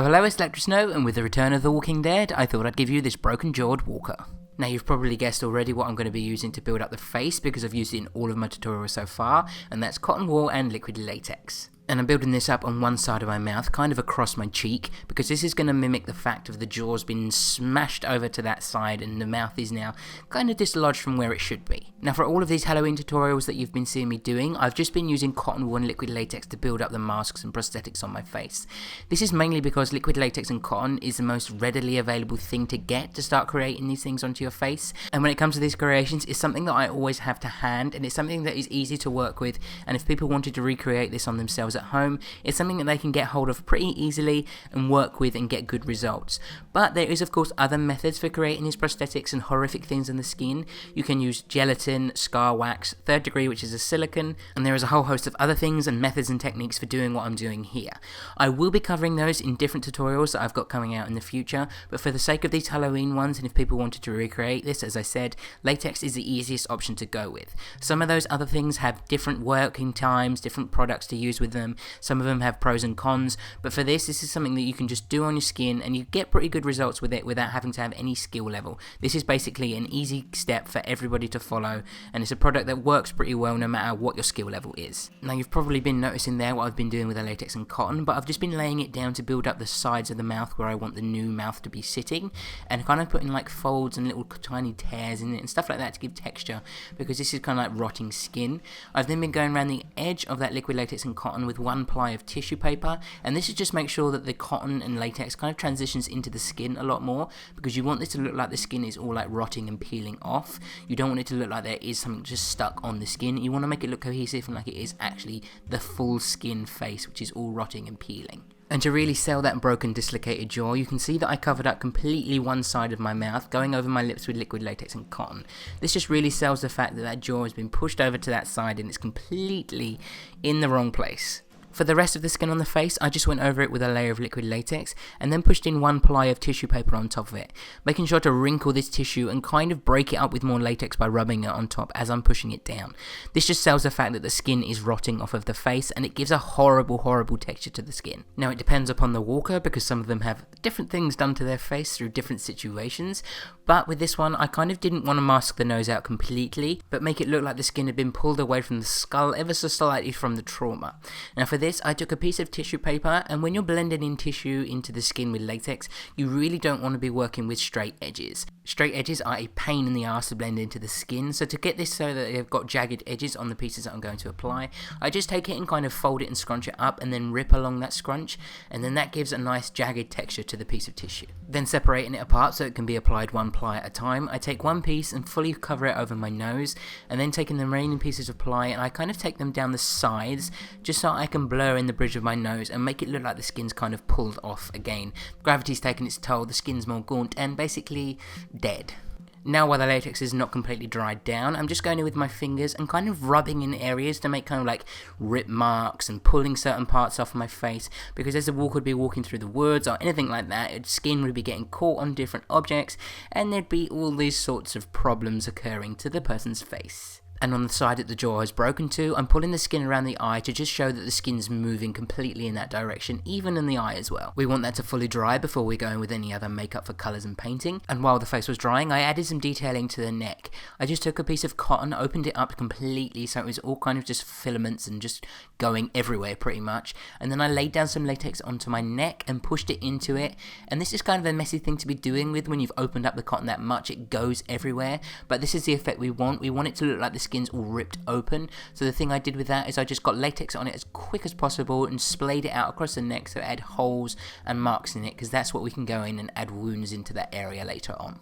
Hello, it's ElectraSnow, and with the return of The Walking Dead, I thought I'd give you this broken-jawed walker. Now, you've probably guessed already what I'm going to be using to build up the face, because I've used it in all of my tutorials so far, and that's cotton wool and liquid latex. And I'm building this up on one side of my mouth, kind of across my cheek, because this is going to mimic the fact of the jaw's been smashed over to that side and the mouth is now kind of dislodged from where it should be. Now, for all of these Halloween tutorials that you've been seeing me doing, I've just been using cotton wool and liquid latex to build up the masks and prosthetics on my face. This is mainly because liquid latex and cotton is the most readily available thing to get to start creating these things onto your face. And when it comes to these creations, it's something that I always have to hand, and it's something that is easy to work with, and if people wanted to recreate this on themselves at home, it's something that they can get hold of pretty easily and work with and get good results. But there is of course other methods for creating these prosthetics and horrific things on the skin. You can use gelatin, scar wax, 3rd degree, which is a silicone, and there is a whole host of other things and methods and techniques for doing what I'm doing here. I will be covering those in different tutorials that I've got coming out in the future, but for the sake of these Halloween ones, and if people wanted to recreate this, as I said, latex is the easiest option to go with. Some of those other things have different working times, different products to use with them. Some of them have pros and cons, but for this is something that you can just do on your skin and you get pretty good results with it without having to have any skill level. This is basically an easy step for everybody to follow, and it's a product that works pretty well no matter what your skill level is. Now, you've probably been noticing there what I've been doing with the latex and cotton, but I've just been laying it down to build up the sides of the mouth where I want the new mouth to be sitting, and kind of putting like folds and little tiny tears in it and stuff like that to give texture, because this is kind of like rotting skin. I've then been going around the edge of that liquid latex and cotton with one ply of tissue paper, and this is just make sure that the cotton and latex kind of transitions into the skin a lot more, because you want this to look like the skin is all like rotting and peeling off. You don't want it to look like there is something just stuck on the skin. You want to make it look cohesive and like it is actually the full skin face, which is all rotting and peeling. And to really sell that broken, dislocated jaw, you can see that I covered up completely one side of my mouth, going over my lips with liquid latex and cotton. This just really sells the fact that that jaw has been pushed over to that side and it's completely in the wrong place. For the rest of the skin on the face, I just went over it with a layer of liquid latex and then pushed in one ply of tissue paper on top of it, making sure to wrinkle this tissue and kind of break it up with more latex by rubbing it on top as I'm pushing it down. This just sells the fact that the skin is rotting off of the face, and it gives a horrible, horrible texture to the skin. Now, it depends upon the walker, because some of them have different things done to their face through different situations, but with this one, I kind of didn't want to mask the nose out completely, but make it look like the skin had been pulled away from the skull ever so slightly from the trauma. Now, for this, I took a piece of tissue paper, and when you're blending in tissue into the skin with latex, you really don't want to be working with straight edges. Straight edges are a pain in the ass to blend into the skin, so to get this so that they've got jagged edges on the pieces that I'm going to apply, I just take it and kind of fold it and scrunch it up and then rip along that scrunch, and then that gives a nice jagged texture to the piece of tissue. Then separating it apart so it can be applied one ply at a time, I take one piece and fully cover it over my nose, and then taking the remaining pieces of ply and I kind of take them down the sides just so I can blur in the bridge of my nose and make it look like the skin's kind of pulled off again. Gravity's taken its toll, the skin's more gaunt and basically dead. Now, while the latex is not completely dried down, I'm just going in with my fingers and kind of rubbing in areas to make kind of like rip marks and pulling certain parts off my face, because as the walker would be walking through the woods or anything like that, its skin would be getting caught on different objects and there'd be all these sorts of problems occurring to the person's face. And on the side that the jaw is broken to, I'm pulling the skin around the eye to just show that the skin's moving completely in that direction, even in the eye as well. We want that to fully dry before we go in with any other makeup for colours and painting. And while the face was drying, I added some detailing to the neck. I just took a piece of cotton, opened it up completely so it was all kind of just filaments and just going everywhere pretty much. And then I laid down some latex onto my neck and pushed it into it. And this is kind of a messy thing to be doing with when you've opened up the cotton that much. It goes everywhere. But this is the effect we want. We want it to look like the skin's all ripped open. So the thing I did with that is I just got latex on it as quick as possible and splayed it out across the neck so it had holes and marks in it, because that's what we can go in and add wounds into that area later on.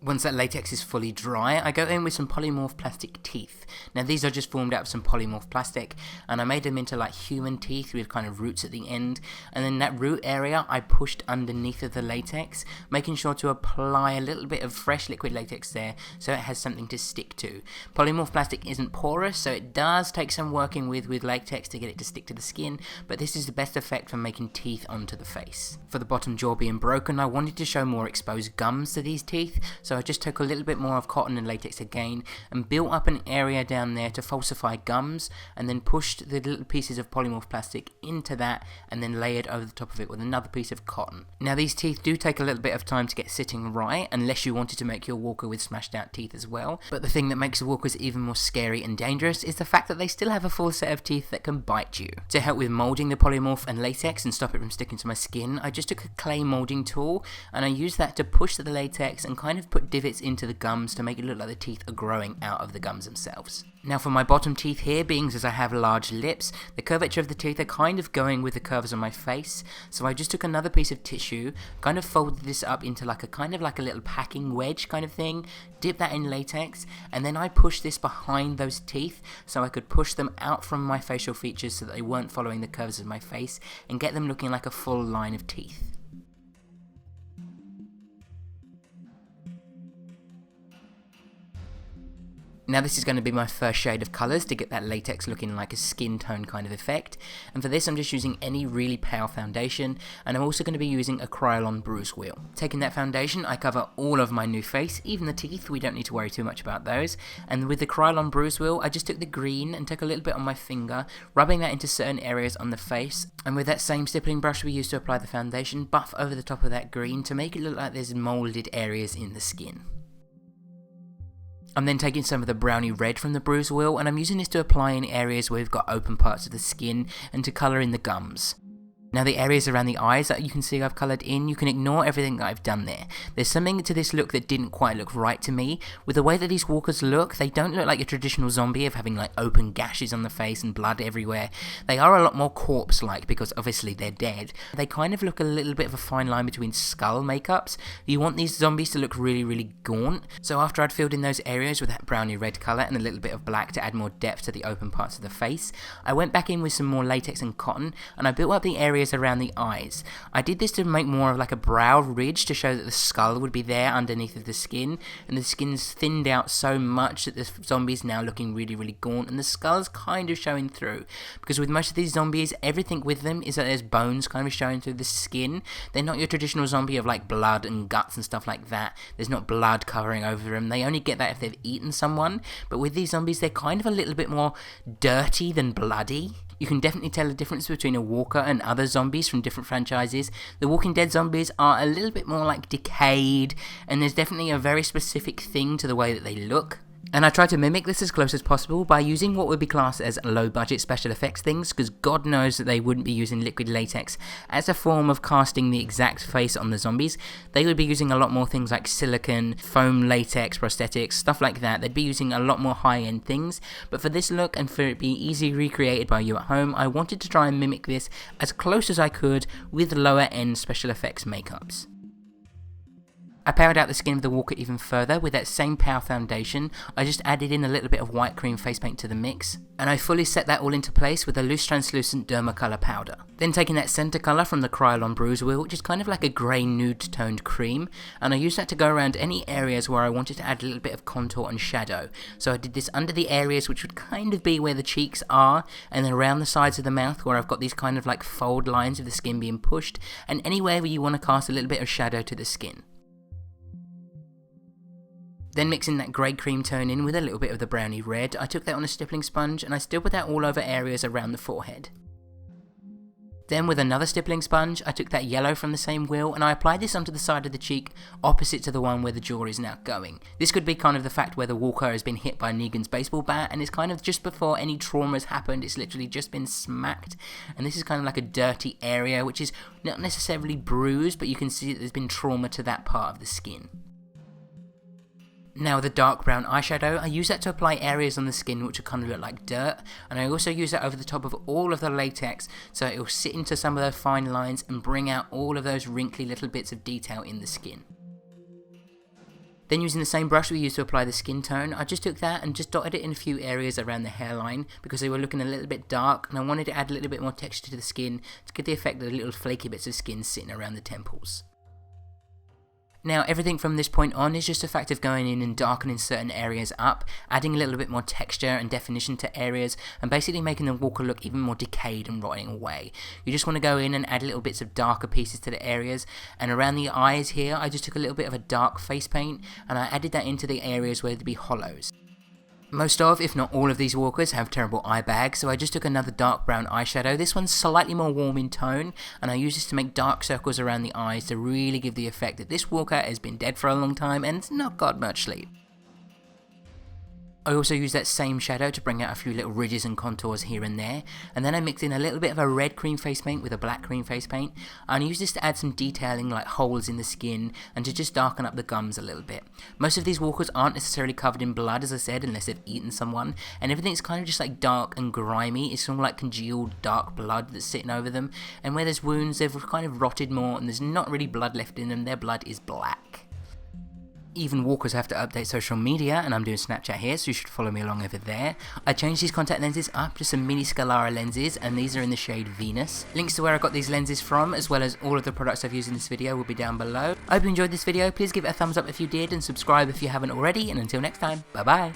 Once that latex is fully dry, I go in with some polymorph plastic teeth. Now, these are just formed out of some polymorph plastic, and I made them into like human teeth with kind of roots at the end, and then that root area I pushed underneath of the latex, making sure to apply a little bit of fresh liquid latex there so it has something to stick to. Polymorph plastic isn't porous, so it does take some working with latex to get it to stick to the skin, but this is the best effect for making teeth onto the face. For the bottom jaw being broken, I wanted to show more exposed gums to these teeth, so so I just took a little bit more of cotton and latex again and built up an area down there to falsify gums, and then pushed the little pieces of polymorph plastic into that and then layered over the top of it with another piece of cotton. Now these teeth do take a little bit of time to get sitting right, unless you wanted to make your walker with smashed out teeth as well, but the thing that makes the walkers even more scary and dangerous is the fact that they still have a full set of teeth that can bite you. To help with moulding the polymorph and latex and stop it from sticking to my skin, I just took a clay moulding tool and I used that to push the latex and kind of put divots into the gums to make it look like the teeth are growing out of the gums themselves. Now for my bottom teeth here, being as I have large lips, the curvature of the teeth are kind of going with the curves on my face, so I just took another piece of tissue, kind of folded this up into like a little packing wedge kind of thing, dipped that in latex, and then I pushed this behind those teeth so I could push them out from my facial features so that they weren't following the curves of my face and get them looking like a full line of teeth. Now this is going to be my first shade of colours to get that latex looking like a skin tone kind of effect, and for this I'm just using any really pale foundation, and I'm also going to be using a Krylon bruise wheel. Taking that foundation, I cover all of my new face, even the teeth, we don't need to worry too much about those, and with the Krylon bruise wheel I just took the green and took a little bit on my finger, rubbing that into certain areas on the face, and with that same stippling brush we used to apply the foundation, buff over the top of that green to make it look like there's moulded areas in the skin. I'm then taking some of the browny red from the bruise wheel and I'm using this to apply in areas where we've got open parts of the skin and to colour in the gums. Now the areas around the eyes that you can see I've coloured in, you can ignore everything that I've done there. There's something to this look that didn't quite look right to me. With the way that these walkers look, they don't look like your traditional zombie of having like open gashes on the face and blood everywhere. They are a lot more corpse-like because obviously they're dead. They kind of look a little bit of a fine line between skull makeups. You want these zombies to look really, really gaunt. So after I'd filled in those areas with that browny red colour and a little bit of black to add more depth to the open parts of the face, I went back in with some more latex and cotton and I built up the areas around the eyes. I did this to make more of like a brow ridge to show that the skull would be there underneath of the skin, and the skin's thinned out so much that the zombie's now looking really, really gaunt and the skull's kind of showing through, because with most of these zombies everything with them is that there's bones kind of showing through the skin. They're not your traditional zombie of like blood and guts and stuff like that. There's not blood covering over them. They only get that if they've eaten someone, but with these zombies they're kind of a little bit more dirty than bloody. You can definitely tell the difference between a walker and other zombies from different franchises. The Walking Dead zombies are a little bit more like decayed, and there's definitely a very specific thing to the way that they look. And I tried to mimic this as close as possible by using what would be classed as low budget special effects things, because God knows that they wouldn't be using liquid latex as a form of casting the exact face on the zombies. They would be using a lot more things like silicone, foam latex, prosthetics, stuff like that. They'd be using a lot more high-end things, but for this look and for it being easily recreated by you at home, I wanted to try and mimic this as close as I could with lower end special effects makeups. I powered out the skin of the walker even further with that same pale foundation. I just added in a little bit of white cream face paint to the mix, and I fully set that all into place with a loose translucent Dermacolor powder. Then taking that centre colour from the Krylon bruise wheel, which is kind of like a grey nude toned cream, and I used that to go around any areas where I wanted to add a little bit of contour and shadow. So I did this under the areas which would kind of be where the cheeks are, and then around the sides of the mouth where I've got these kind of like fold lines of the skin being pushed, and anywhere where you want to cast a little bit of shadow to the skin. Then mixing that grey cream tone in with a little bit of the browny red, I took that on a stippling sponge and I stippled that all over areas around the forehead. Then with another stippling sponge, I took that yellow from the same wheel and I applied this onto the side of the cheek opposite to the one where the jaw is now going. This could be kind of the fact where the walker has been hit by Negan's baseball bat, and it's kind of just before any trauma has happened, it's literally just been smacked, and this is kind of like a dirty area which is not necessarily bruised, but you can see that there's been trauma to that part of the skin. Now the dark brown eyeshadow, I use that to apply areas on the skin which kind of look like dirt, and I also use that over the top of all of the latex so it will sit into some of those fine lines and bring out all of those wrinkly little bits of detail in the skin. Then using the same brush we used to apply the skin tone, I just took that and just dotted it in a few areas around the hairline because they were looking a little bit dark and I wanted to add a little bit more texture to the skin to get the effect of the little flaky bits of skin sitting around the temples. Now everything from this point on is just a fact of going in and darkening certain areas up, adding a little bit more texture and definition to areas, and basically making the walker look even more decayed and rotting away. You just want to go in and add little bits of darker pieces to the areas, and around the eyes here I just took a little bit of a dark face paint and I added that into the areas where there'd be hollows. Most of, if not all of these walkers have terrible eye bags, so I just took another dark brown eyeshadow. This one's slightly more warm in tone, and I use this to make dark circles around the eyes to really give the effect that this walker has been dead for a long time and not got much sleep. I also use that same shadow to bring out a few little ridges and contours here and there, and then I mixed in a little bit of a red cream face paint with a black cream face paint, and I use this to add some detailing like holes in the skin and to just darken up the gums a little bit. Most of these walkers aren't necessarily covered in blood, as I said, unless they've eaten someone, and everything's kind of just like dark and grimy. It's sort of like congealed dark blood that's sitting over them, and where there's wounds they've kind of rotted more and there's not really blood left in them, their blood is black. Even walkers have to update social media, and I'm doing Snapchat here, so you should follow me along over there. I changed these contact lenses up to some mini sclera lenses, and these are in the shade Venus. Links to where I got these lenses from, as well as all of the products I've used in this video, will be down below. I hope you enjoyed this video. Please give it a thumbs up if you did, and subscribe if you haven't already, and until next time, bye bye.